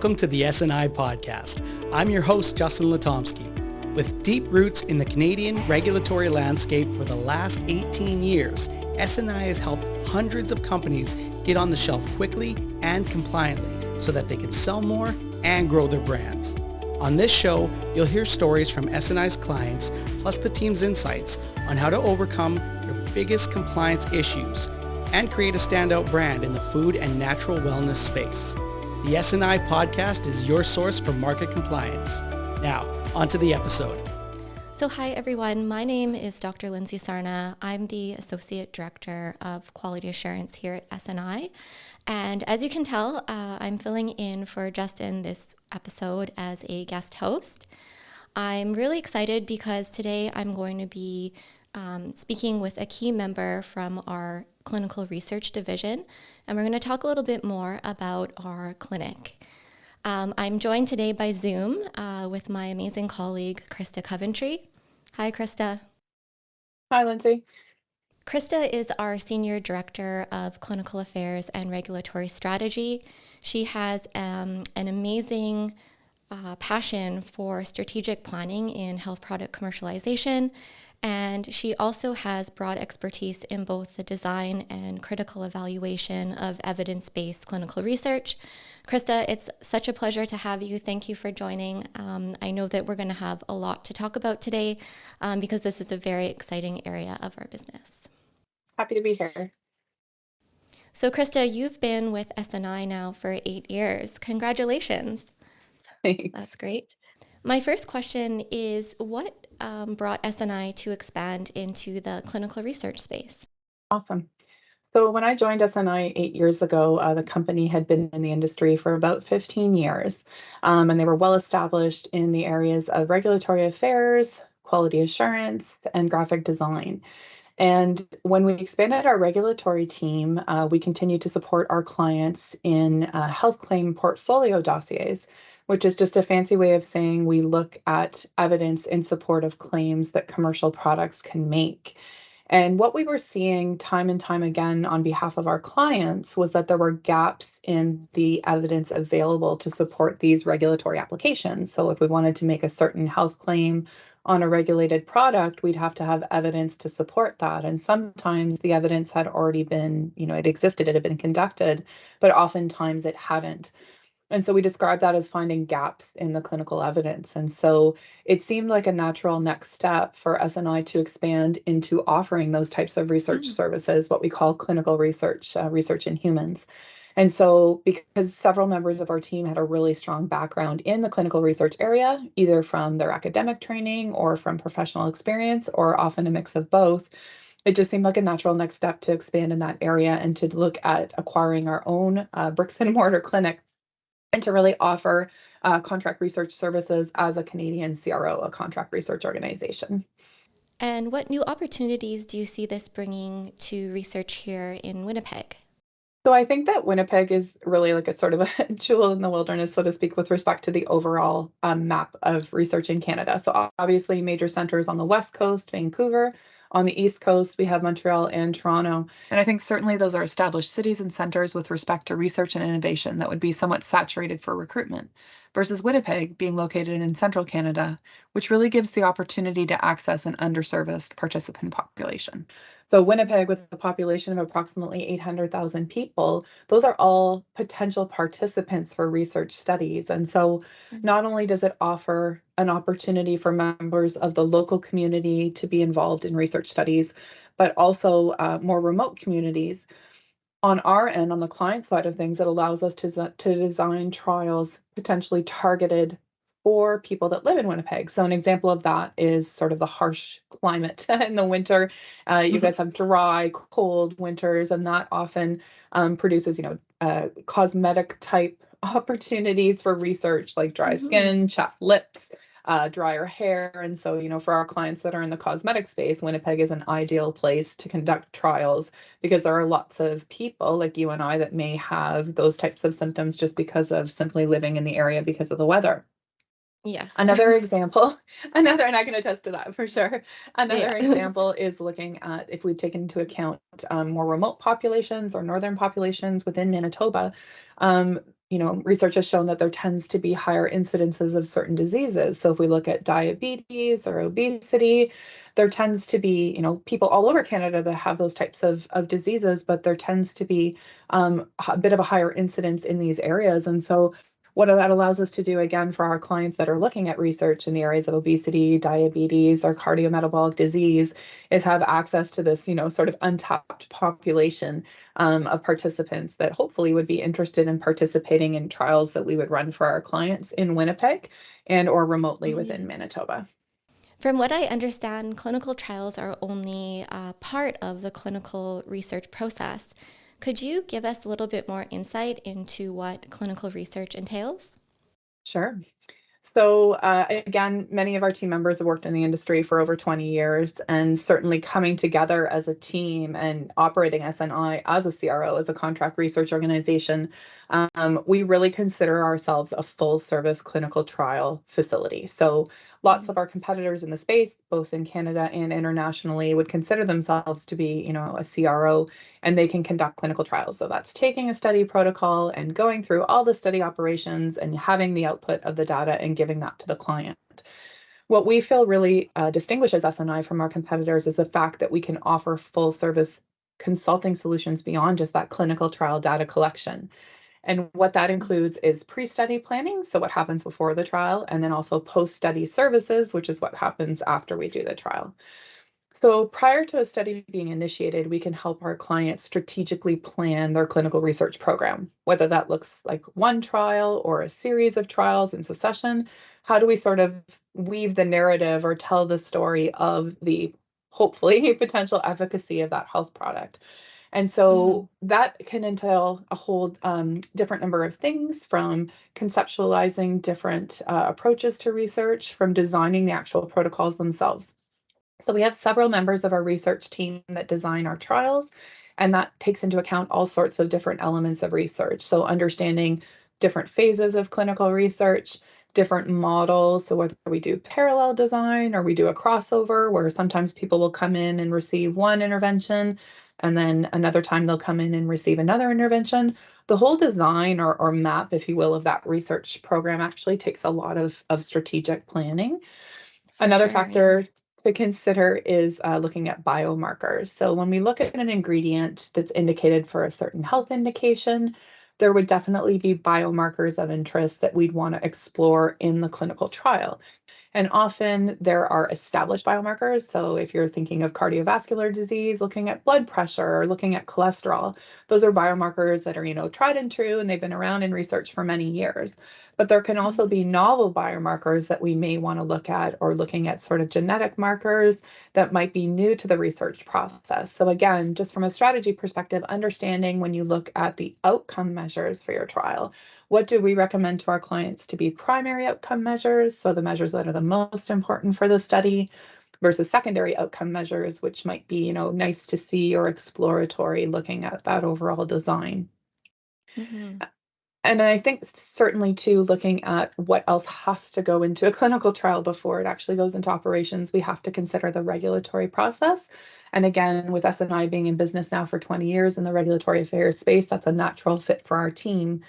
Welcome to the SNI Podcast. I'm your host, Justin Latomsky. With deep roots in the Canadian regulatory landscape for the last 18 years, SNI has helped hundreds of companies get on the shelf quickly and compliantly so that they can sell more and grow their brands. On this show, you'll hear stories from SNI's clients, plus the team's insights on how to overcome your biggest compliance issues and create a standout brand in the food and natural wellness space. The SNI Podcast is your source for market compliance. Now, on to the episode. So hi everyone, my name is Dr. Lindsei Sarna. I'm the Associate Director of Quality Assurance here at SNI. And as you can tell, I'm filling in for Justin this episode as a guest host. I'm really excited because today I'm going to be speaking with a key member from our clinical research division, and we're going to talk a little bit more about our clinic. I'm joined today by Zoom with my amazing colleague, Krista Coventry. Hi, Krista. Hi, Lindsay. Krista is our Senior Director of Clinical Affairs and Regulatory Strategy. She has an amazing passion for strategic planning in health product commercialization, and she also has broad expertise in both the design and critical evaluation of evidence-based clinical research. Krista, it's such a pleasure to have you. Thank you for joining. I know that we're going to have a lot to talk about today because this is a very exciting area of our business. Happy to be here. So Krista, you've been with SNI now for 8 years. Congratulations. Thanks. That's great. My first question is, what brought SNI to expand into the clinical research space? Awesome. So when I joined SNI 8 years ago, the company had been in the industry for about 15 years, and they were well established in the areas of regulatory affairs, quality assurance, and graphic design. And when we expanded our regulatory team, we continued to support our clients in health claim portfolio dossiers, which is just a fancy way of saying we look at evidence in support of claims that commercial products can make. And what we were seeing time and time again on behalf of our clients was that there were gaps in the evidence available to support these regulatory applications. So if we wanted to make a certain health claim on a regulated product, we'd have to have evidence to support that. And sometimes the evidence had already been, it existed, it had been conducted, but oftentimes it hadn't. And so we describe that as finding gaps in the clinical evidence. And so it seemed like a natural next step for SNI to expand into offering those types of research services, what we call clinical research, research in humans. And so because several members of our team had a really strong background in the clinical research area, either from their academic training or from professional experience, or often a mix of both, it just seemed like a natural next step to expand in that area and to look at acquiring our own bricks and mortar clinic and to really offer contract research services as a Canadian CRO, a contract research organization. And what new opportunities do you see this bringing to research here in Winnipeg? So I think that Winnipeg is really like a sort of a jewel in the wilderness, so to speak, with respect to the overall map of research in Canada. So obviously major centers on the West Coast, Vancouver. On the East Coast, we have Montreal and Toronto. And I think certainly those are established cities and centers with respect to research and innovation that would be somewhat saturated for recruitment, versus Winnipeg being located in central Canada, which really gives the opportunity to access an underserviced participant population. So Winnipeg, with a population of approximately 800,000 people, those are all potential participants for research studies. And so not only does it offer an opportunity for members of the local community to be involved in research studies, but also more remote communities. On our end, on the client side of things, it allows us to design trials potentially targeted for people that live in Winnipeg. So an example of that is sort of the harsh climate in the winter. You guys have dry, cold winters, and that often produces, cosmetic type opportunities for research, like dry skin, chapped lips, drier hair. And so, for our clients that are in the cosmetic space, Winnipeg is an ideal place to conduct trials because there are lots of people like you and I that may have those types of symptoms just because of simply living in the area because of the weather. Yes. Another example, and I can attest to that for sure. Another example is looking at if we've taken into account more remote populations or northern populations within Manitoba. research has shown that there tends to be higher incidences of certain diseases. So if we look at diabetes or obesity, there tends to be, people all over Canada that have those types of diseases, but there tends to be a bit of a higher incidence in these areas. And so what that allows us to do, again, for our clients that are looking at research in the areas of obesity, diabetes, or cardiometabolic disease, is have access to this, sort of untapped population of participants that hopefully would be interested in participating in trials that we would run for our clients in Winnipeg and or remotely within Manitoba. From what I understand, clinical trials are only part of the clinical research process. Could you give us a little bit more insight into what clinical research entails? Sure. So again, many of our team members have worked in the industry for over 20 years, and certainly coming together as a team and operating SNI as a CRO, as a contract research organization, we really consider ourselves a full service clinical trial facility. So lots of our competitors in the space, both in Canada and internationally, would consider themselves to be, a CRO, and they can conduct clinical trials. So that's taking a study protocol and going through all the study operations and having the output of the data and giving that to the client. What we feel really distinguishes SNI from our competitors is the fact that we can offer full service consulting solutions beyond just that clinical trial data collection. And what that includes is pre-study planning, so what happens before the trial, and then also post-study services, which is what happens after we do the trial. So prior to a study being initiated, we can help our clients strategically plan their clinical research program, whether that looks like one trial or a series of trials in succession. How do we sort of weave the narrative or tell the story of the hopefully potential efficacy of that health product? And so that can entail a whole different number of things, from conceptualizing different approaches to research, from designing the actual protocols themselves. So we have several members of our research team that design our trials, and that takes into account all sorts of different elements of research. So understanding different phases of clinical research, different models. So whether we do parallel design or we do a crossover, where sometimes people will come in and receive one intervention, and then another time they'll come in and receive another intervention. The whole design or map, if you will, of that research program actually takes a lot of strategic planning. Another factor to consider is looking at biomarkers. So when we look at an ingredient that's indicated for a certain health indication, there would definitely be biomarkers of interest that we'd want to explore in the clinical trial. And often there are established biomarkers. So if you're thinking of cardiovascular disease, looking at blood pressure or looking at cholesterol, those are biomarkers that are, tried and true, and they've been around in research for many years. But there can also be novel biomarkers that we may want to look at, or looking at sort of genetic markers that might be new to the research process. So again, just from a strategy perspective, understanding when you look at the outcome measures for your trial, what do we recommend to our clients to be primary outcome measures? So the measures that are the most important for the study, versus secondary outcome measures, which might be, nice to see or exploratory, looking at that overall design. And I think certainly too, looking at what else has to go into a clinical trial before it actually goes into operations, we have to consider the regulatory process. And again, with SNI being in business now for 20 years in the regulatory affairs space, that's a natural fit for our team.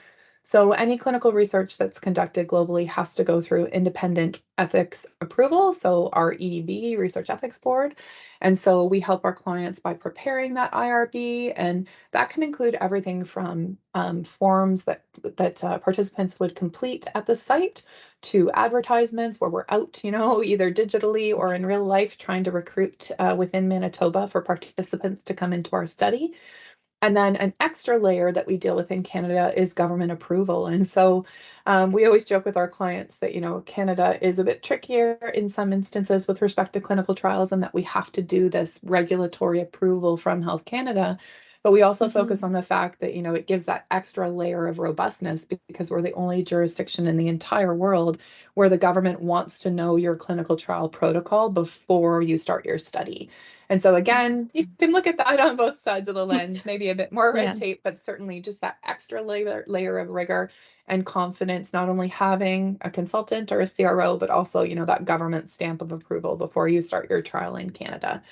So any clinical research that's conducted globally has to go through independent ethics approval, so our EEB, Research Ethics Board. And so we help our clients by preparing that IRB, and that can include everything from forms that participants would complete at the site, to advertisements where we're out, either digitally or in real life, trying to recruit within Manitoba for participants to come into our study. And then an extra layer that we deal with in Canada is government approval. And so we always joke with our clients that, Canada is a bit trickier in some instances with respect to clinical trials, and that we have to do this regulatory approval from Health Canada. But we also focus on the fact that, it gives that extra layer of robustness, because we're the only jurisdiction in the entire world where the government wants to know your clinical trial protocol before you start your study. And so again, you can look at that on both sides of the lens, maybe a bit more red Yeah. tape, but certainly just that extra layer of rigor and confidence, not only having a consultant or a CRO, but also, that government stamp of approval before you start your trial in Canada.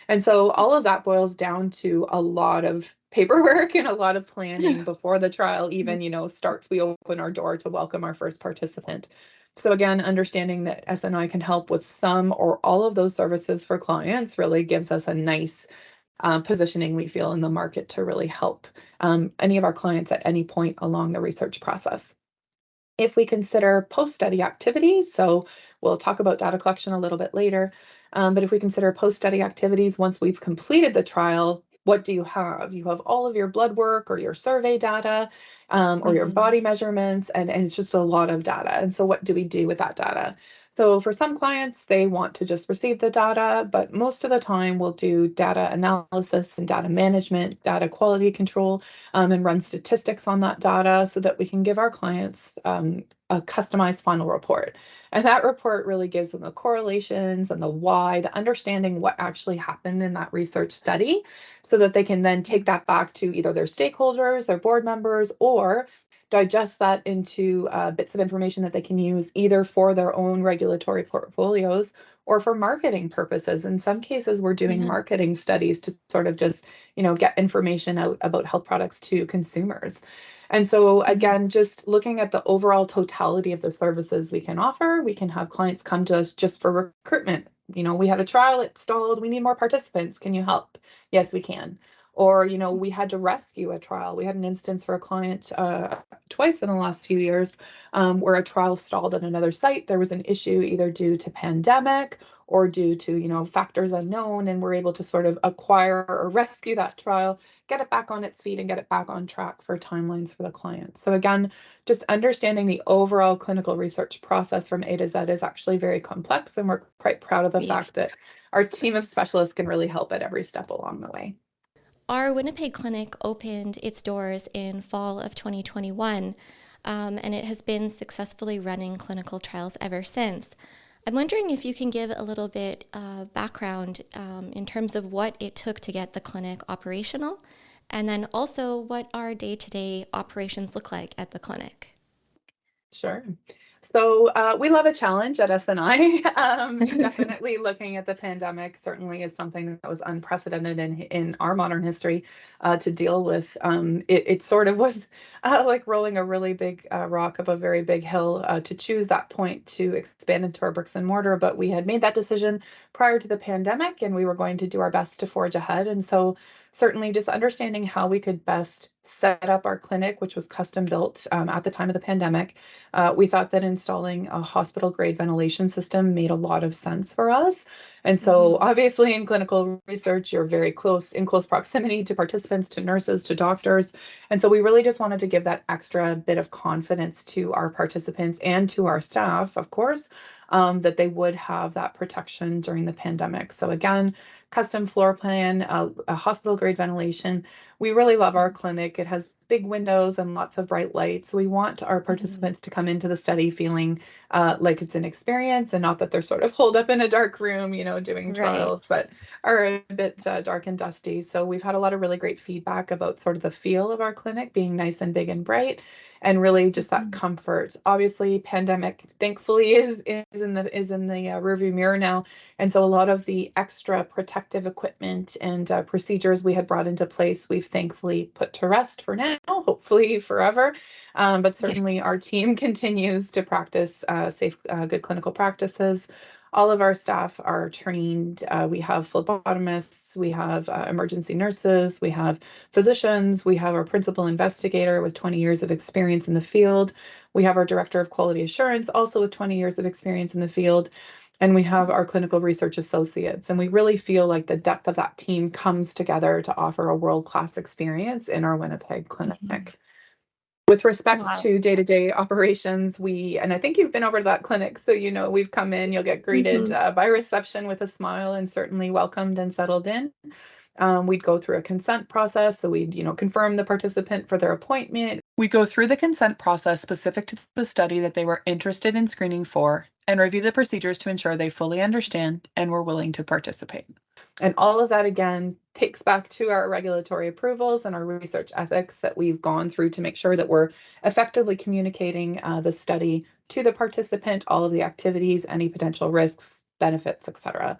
And so all of that boils down to a lot of paperwork and a lot of planning before the trial even, starts. We open our door to welcome our first participant. So again, understanding that SNI can help with some or all of those services for clients really gives us a nice positioning, we feel, in the market to really help any of our clients at any point along the research process. If we consider post-study activities, so we'll talk about data collection a little bit later, but if we consider post-study activities, once we've completed the trial, what do you have? You have all of your blood work or your survey data or your body measurements, and it's just a lot of data. And so what do we do with that data? So for some clients, they want to just receive the data, but most of the time we'll do data analysis and data management, data quality control, and run statistics on that data so that we can give our clients a customized final report. And that report really gives them the correlations and the why, the understanding what actually happened in that research study, so that they can then take that back to either their stakeholders, their board members, or digest that into bits of information that they can use either for their own regulatory portfolios or for marketing purposes. In some cases, we're doing marketing studies to sort of just, get information out about health products to consumers. And so again, just looking at the overall totality of the services we can offer, we can have clients come to us just for recruitment. We had a trial, it stalled, we need more participants. Can you help? Yes, we can. Or, we had to rescue a trial. We had an instance for a client twice in the last few years where a trial stalled at another site. There was an issue either due to pandemic or due to, factors unknown, and we're able to sort of acquire or rescue that trial, get it back on its feet and get it back on track for timelines for the client. So again, just understanding the overall clinical research process from A to Z is actually very complex, and we're quite proud of the fact that our team of specialists can really help at every step along the way. Our Winnipeg clinic opened its doors in fall of 2021, and it has been successfully running clinical trials ever since. I'm wondering if you can give a little bit of background in terms of what it took to get the clinic operational, and then also what our day-to-day operations look like at the clinic. Sure. So we love a challenge at SNI. Definitely looking at the pandemic certainly is something that was unprecedented in our modern history to deal with. It sort of was like rolling a really big rock up a very big hill to choose that point to expand into our bricks and mortar. But we had made that decision prior to the pandemic, and we were going to do our best to forge ahead. And so certainly just understanding how we could best set up our clinic, which was custom built at the time of the pandemic. We thought that installing a hospital grade ventilation system made a lot of sense for us. And so obviously in clinical research, you're very in close proximity to participants, to nurses, to doctors. And so we really just wanted to give that extra bit of confidence to our participants and to our staff, of course, that they would have that protection during the pandemic. So again, custom floor plan, a hospital grade ventilation. We really love our clinic. It has big windows and lots of bright lights. We want our participants to come into the study feeling like it's an experience and not that they're sort of holed up in a dark room, doing trials that are a bit dark and dusty. So we've had a lot of really great feedback about sort of the feel of our clinic being nice and big and bright, and really just that comfort. Obviously, pandemic, thankfully, is in the rearview mirror now, and so a lot of the extra protective equipment and procedures we had brought into place, we've thankfully put to rest for now, hopefully forever. But certainly our team continues to practice safe, good clinical practices. All of our staff are trained. We have phlebotomists, we have emergency nurses, we have physicians, we have our principal investigator with 20 years of experience in the field. We have our director of quality assurance, also with 20 years of experience in the field. And we have our clinical research associates. And we really feel like the depth of that team comes together to offer a world-class experience in our Winnipeg clinic. With respect to day-to-day operations, and I think you've been over to that clinic, so we've come in, you'll get greeted by reception with a smile and certainly welcomed and settled in. We'd go through a consent process, so we'd confirm the participant for their appointment. We'd go through the consent process specific to the study that they were interested in screening for and review the procedures to ensure they fully understand and were willing to participate. And all of that, again, takes back to our regulatory approvals and our research ethics that we've gone through to make sure that we're effectively communicating the study to the participant, all of the activities, any potential risks, benefits, etc.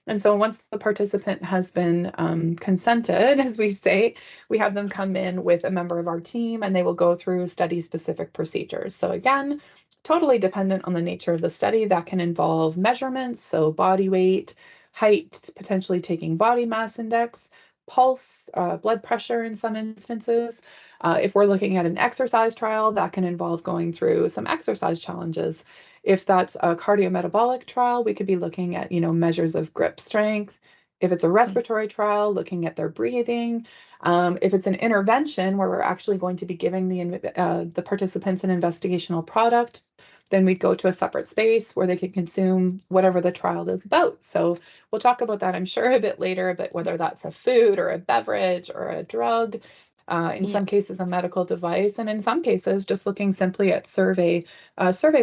And so once the participant has been consented, as we say, we have them come in with a member of our team and they will go through study-specific procedures. So again, totally dependent on the nature of the study. That can involve measurements, so body weight, height, potentially taking body mass index, pulse, blood pressure in some instances. If we're looking at an exercise trial, that can involve going through some exercise challenges. If that's a cardiometabolic trial, we could be looking at, measures of grip strength. If it's a respiratory trial, looking at their breathing. If it's an intervention where we're actually going to be giving the participants an investigational product, then we'd go to a separate space where they can consume whatever the trial is about. So we'll talk about that, I'm sure, a bit later, but whether that's a food or a beverage or a drug, in some cases a medical device, and in some cases just looking simply at survey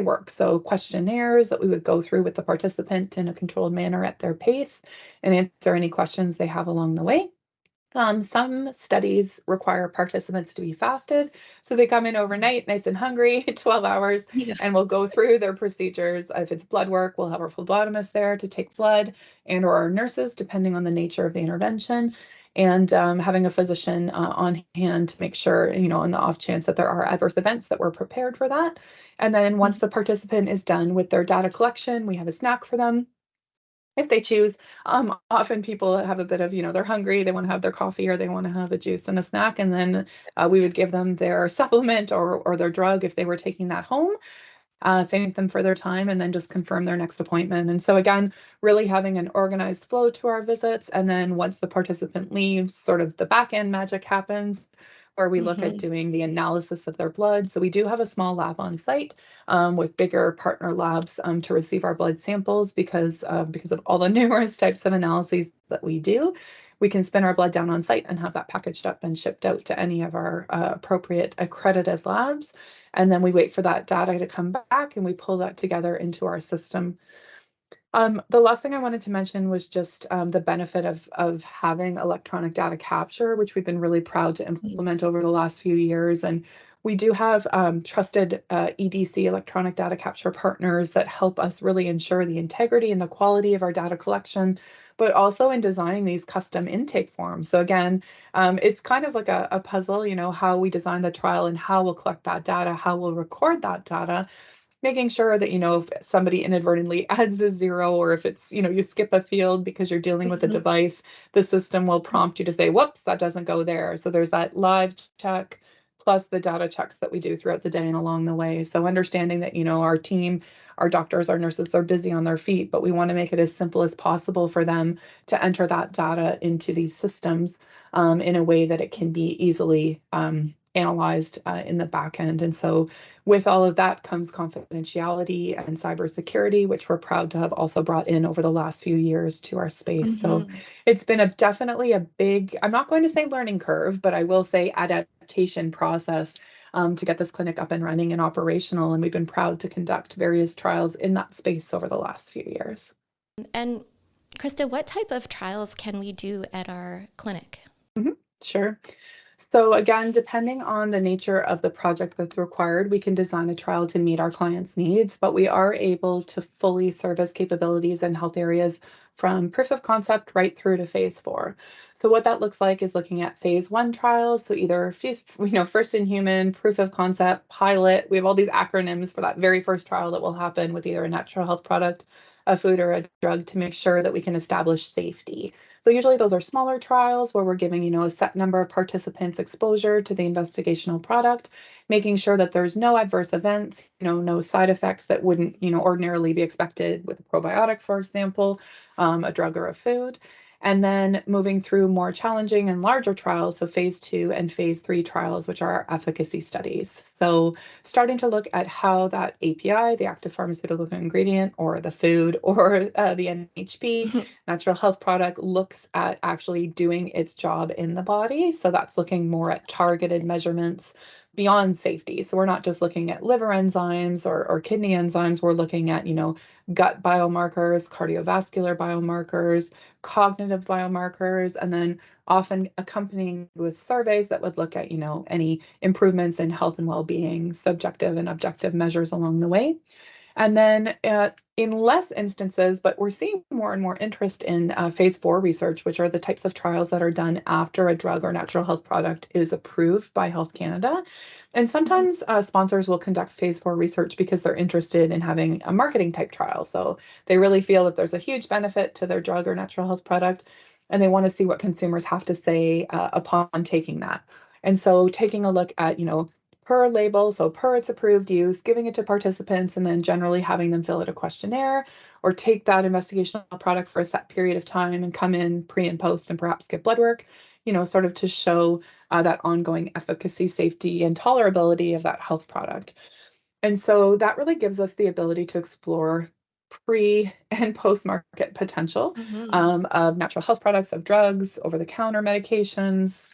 work. So questionnaires that we would go through with the participant in a controlled manner at their pace and answer any questions they have along the way. Some studies require participants to be fasted. So they come in overnight, nice and hungry, 12 hours, and we'll go through their procedures. If it's blood work, we'll have our phlebotomist there to take blood or our nurses, depending on the nature of the intervention. And having a physician on hand to make sure, on the off chance that there are adverse events, that we're prepared for that. And then once the participant is done with their data collection, we have a snack for them if they choose. Often people have a bit of, they're hungry, they want to have their coffee or they want to have a juice and a snack. And then we would give them their supplement or their drug if they were taking that home, thank them for their time, and then just confirm their next appointment. And so again, really having an organized flow to our visits. And then once the participant leaves, sort of the back end magic happens, where we look at doing the analysis of their blood. So we do have a small lab on site with bigger partner labs to receive our blood samples because of all the numerous types of analyses that we do. We can spin our blood down on site and have that packaged up and shipped out to any of our appropriate accredited labs. And then we wait for that data to come back and we pull that together into our system. The last thing I wanted to mention was just the benefit of having electronic data capture, which we've been really proud to implement over the last few years. And we do have trusted EDC, electronic data capture partners, that help us really ensure the integrity and the quality of our data collection, but also in designing these custom intake forms. So again, it's kind of like a puzzle, how we design the trial and how we'll collect that data, how we'll record that data, making sure that, if somebody inadvertently adds a zero, or if it's, you skip a field because you're dealing with a device, the system will prompt you to say, whoops, that doesn't go there. So there's that live check plus the data checks that we do throughout the day and along the way. So understanding that, our team, our doctors, our nurses are busy on their feet, but we want to make it as simple as possible for them to enter that data into these systems in a way that it can be easily analyzed in the back end. And so with all of that comes confidentiality and cybersecurity, which we're proud to have also brought in over the last few years to our space. So it's been definitely a big, I'm not going to say learning curve, but I will say adaptation process to get this clinic up and running and operational. And we've been proud to conduct various trials in that space over the last few years. And Krista, what type of trials can we do at our clinic? Sure. So again, depending on the nature of the project that's required, we can design a trial to meet our clients' needs, but we are able to fully service capabilities in health areas from proof of concept right through to phase 4. So what that looks like is looking at phase 1 trials. So either first in human, proof of concept, pilot. We have all these acronyms for that very first trial that will happen with either a natural health product, a food, or a drug, to make sure that we can establish safety. So usually those are smaller trials where we're giving, a set number of participants exposure to the investigational product, making sure that there's no adverse events, no side effects that wouldn't, ordinarily be expected with a probiotic, for example, a drug or a food. And then moving through more challenging and larger trials, so phase 2 and phase 3 trials, which are our efficacy studies. So starting to look at how that API, the active pharmaceutical ingredient, or the food, or the NHP, natural health product, looks at actually doing its job in the body. So that's looking more at targeted measurements, beyond safety. So we're not just looking at liver enzymes or kidney enzymes. We're looking at, gut biomarkers, cardiovascular biomarkers, cognitive biomarkers, and then often accompanying with surveys that would look at, any improvements in health and well-being, subjective and objective measures along the way. And then in less instances, but we're seeing more and more interest in phase 4 research, which are the types of trials that are done after a drug or natural health product is approved by Health Canada. And sometimes sponsors will conduct phase 4 research because they're interested in having a marketing type trial. So they really feel that there's a huge benefit to their drug or natural health product, and they want to see what consumers have to say upon taking that. And so taking a look at, per label, so per its approved use, giving it to participants, and then generally having them fill out a questionnaire or take that investigational product for a set period of time and come in pre and post and perhaps get blood work, sort of to show that ongoing efficacy, safety, and tolerability of that health product. And so that really gives us the ability to explore pre and post-market potential of natural health products, of drugs, over-the-counter medications,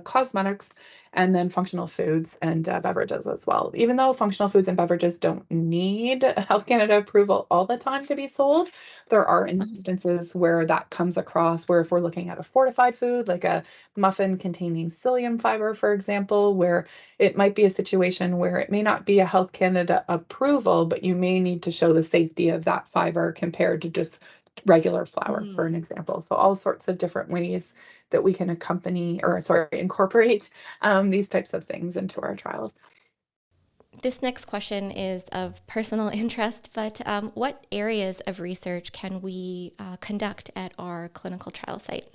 cosmetics, and then functional foods and beverages as well. Even though functional foods and beverages don't need Health Canada approval all the time to be sold, there are instances where that comes across, where if we're looking at a fortified food, like a muffin containing psyllium fiber, for example, where it might be a situation where it may not be a Health Canada approval, but you may need to show the safety of that fiber compared to just regular flour, for an example. So all sorts of different ways that we can incorporate these types of things into our trials. This next question is of personal interest, but what areas of research can we conduct at our clinical trial site?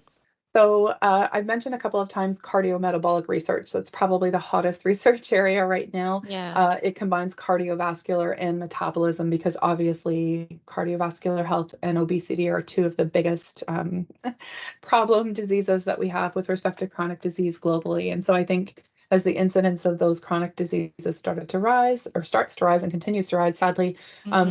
So I've mentioned a couple of times cardiometabolic research. That's probably the hottest research area right now. Yeah. It combines cardiovascular and metabolism because obviously cardiovascular health and obesity are two of the biggest problem diseases that we have with respect to chronic disease globally. And so I think as the incidence of those chronic diseases starts to rise and continues to rise, sadly,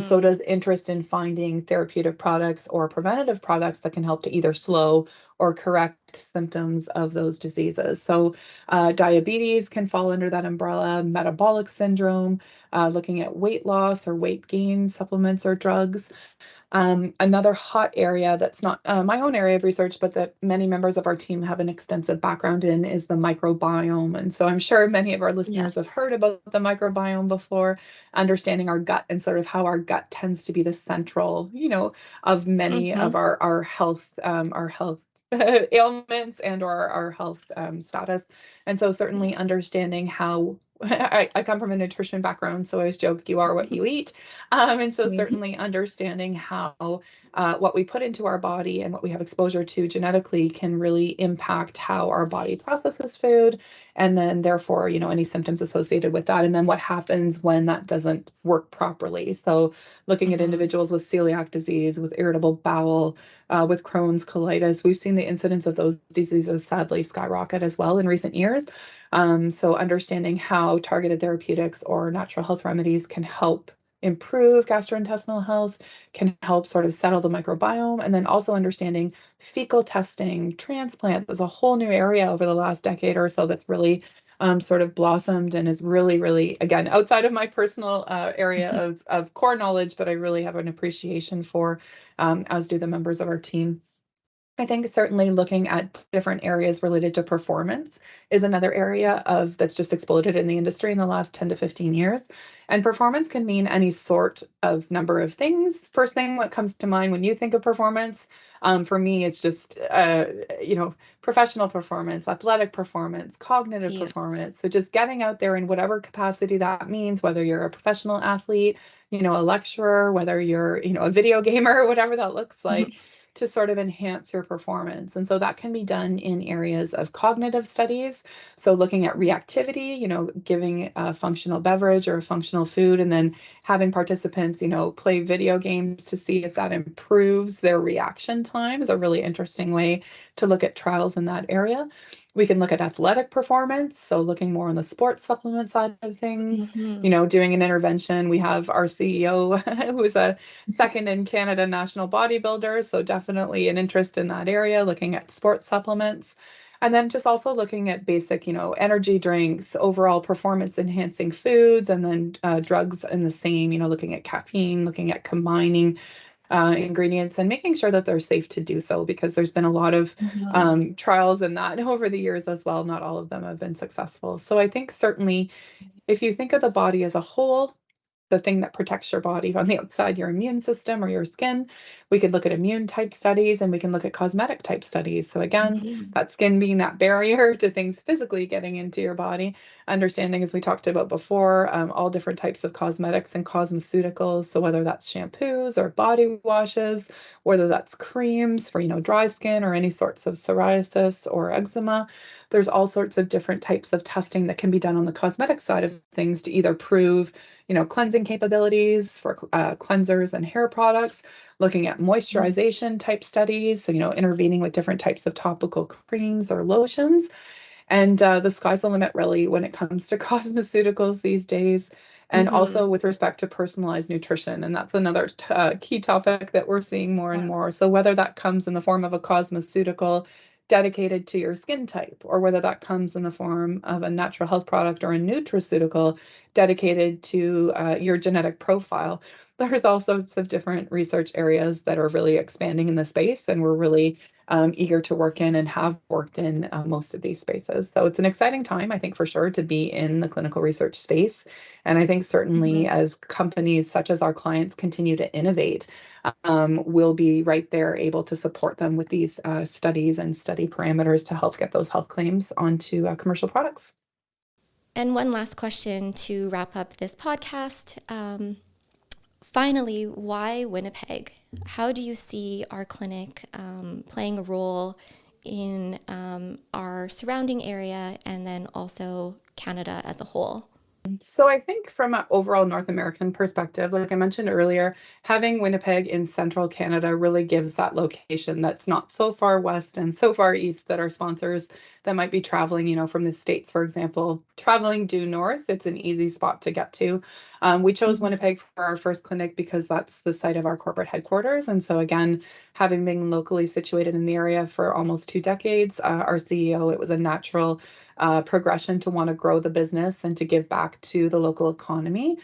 so does interest in finding therapeutic products or preventative products that can help to either slow or correct symptoms of those diseases. So diabetes can fall under that umbrella, metabolic syndrome, looking at weight loss or weight gain supplements or drugs. Another hot area that's not my own area of research, but that many members of our team have an extensive background in is the microbiome. And so I'm sure many of our listeners have heard about the microbiome before, understanding our gut and sort of how our gut tends to be the central, of many of our health ailments and or our health status. And so certainly understanding how I come from a nutrition background, so I always joke, you are what you eat. And so certainly understanding how what we put into our body and what we have exposure to genetically can really impact how our body processes food, and then therefore, any symptoms associated with that, and then what happens when that doesn't work properly. So looking at individuals with celiac disease, with irritable bowel, with Crohn's, colitis, we've seen the incidence of those diseases sadly skyrocket as well in recent years. So understanding how targeted therapeutics or natural health remedies can help improve gastrointestinal health, can help sort of settle the microbiome, and then also understanding fecal testing, transplant. There's a whole new area over the last decade or so that's really sort of blossomed and is really, really, again, outside of my personal area of core knowledge, but I really have an appreciation for, as do the members of our team. I think certainly looking at different areas related to performance is another area that's just exploded in the industry in the last 10 to 15 years. And performance can mean any sort of number of things. First thing what comes to mind when you think of performance, for me, it's just, professional performance, athletic performance, cognitive performance. So just getting out there in whatever capacity that means, whether you're a professional athlete, a lecturer, whether you're, a video gamer, whatever that looks like. To sort of enhance your performance. And so that can be done in areas of cognitive studies. So looking at reactivity, giving a functional beverage or a functional food, and then having participants, play video games to see if that improves their reaction time is a really interesting way to look at trials in that area. We can look at athletic performance, so looking more on the sports supplement side of things, doing an intervention. We have our CEO, who is a second in Canada national bodybuilder, so definitely an interest in that area, looking at sports supplements. And then just also looking at basic, energy drinks, overall performance enhancing foods, and then drugs in the same, looking at caffeine, looking at combining ingredients and making sure that they're safe to do so, because there's been a lot of trials in that over the years as well. Not all of them have been successful. So I think certainly if you think of the body as a whole, the thing that protects your body on the outside, your immune system or your skin, we could look at immune type studies and we can look at cosmetic type studies. So again, that skin being that barrier to things physically getting into your body, understanding, as we talked about before, all different types of cosmetics and cosmeceuticals. So whether that's shampoos or body washes, whether that's creams for, dry skin or any sorts of psoriasis or eczema, there's all sorts of different types of testing that can be done on the cosmetic side of things to either prove cleansing capabilities for cleansers and hair products, looking at moisturization type studies, so, intervening with different types of topical creams or lotions. And the sky's the limit, really, when it comes to cosmeceuticals these days, and also with respect to personalized nutrition. And that's another key topic that we're seeing more and more. So whether that comes in the form of a cosmeceutical dedicated to your skin type, or whether that comes in the form of a natural health product or a nutraceutical dedicated to your genetic profile. There's all sorts of different research areas that are really expanding in the space, and we're really eager to work in and have worked in most of these spaces. So it's an exciting time, I think, for sure, to be in the clinical research space. And I think certainly as companies such as our clients continue to innovate, we'll be right there able to support them with these studies and study parameters to help get those health claims onto commercial products. And one last question to wrap up this podcast. Finally, why Winnipeg? How do you see our clinic playing a role in our surrounding area and then also Canada as a whole? So I think from an overall North American perspective, like I mentioned earlier, having Winnipeg in central Canada really gives that location that's not so far west and so far east that our sponsors that might be traveling, from the States, for example, traveling due north. It's an easy spot to get to. We chose Winnipeg for our first clinic because that's the site of our corporate headquarters. And so again, having been locally situated in the area for almost 2 decades, our CEO, it was a natural progression to want to grow the business and to give back to the local economy.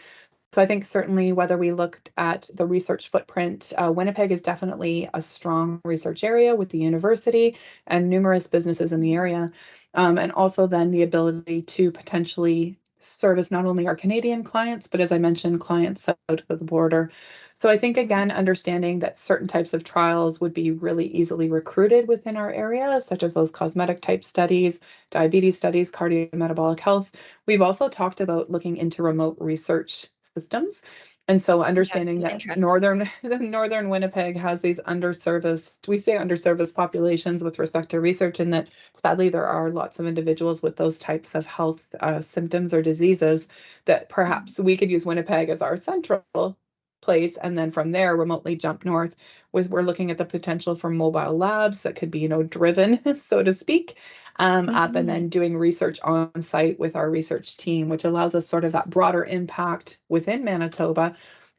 So I think certainly whether we looked at the research footprint, Winnipeg is definitely a strong research area with the university and numerous businesses in the area. And also then the ability to potentially service not only our Canadian clients, but as I mentioned, clients south of the border. So I think, again, understanding that certain types of trials would be really easily recruited within our area, such as those cosmetic type studies, diabetes studies, cardiometabolic health. We've also talked about looking into remote research systems. And so understanding that northern Winnipeg has these underserviced populations with respect to research, and that sadly there are lots of individuals with those types of health symptoms or diseases that perhaps we could use Winnipeg as our central place, and then from there remotely jump north. We're looking at the potential for mobile labs that could be driven, so to speak, up, and then doing research on site with our research team, which allows us sort of that broader impact within Manitoba,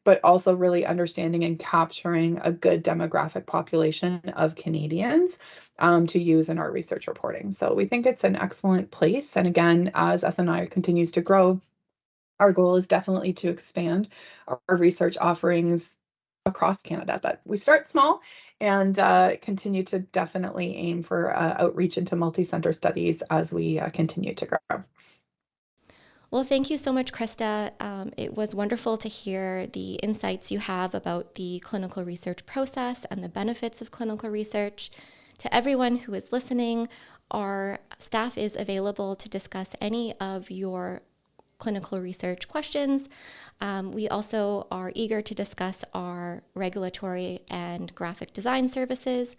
but also really understanding and capturing a good demographic population of Canadians to use in our research reporting. So we think it's an excellent place. And again, as SNI continues to grow, our goal is definitely to expand our research offerings across Canada, but we start small and continue to definitely aim for outreach into multi-center studies as we continue to grow. Well, thank you so much, Krista. It was wonderful to hear the insights you have about the clinical research process and the benefits of clinical research. To everyone who is listening, our staff is available to discuss any of your clinical research questions. We also are eager to discuss our regulatory and graphic design services.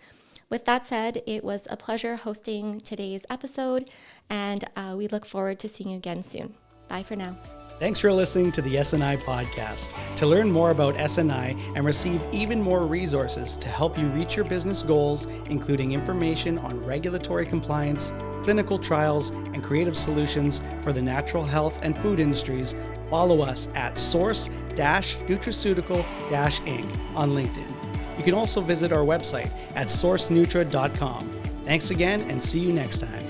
With that said, it was a pleasure hosting today's episode, and we look forward to seeing you again soon. Bye for now. Thanks for listening to the SNI Podcast. To learn more about SNI and receive even more resources to help you reach your business goals, including information on regulatory compliance, clinical trials, and creative solutions for the natural health and food industries, follow us at Source-Nutraceutical Inc. on LinkedIn. You can also visit our website at sourcenutra.com. Thanks again, and see you next time.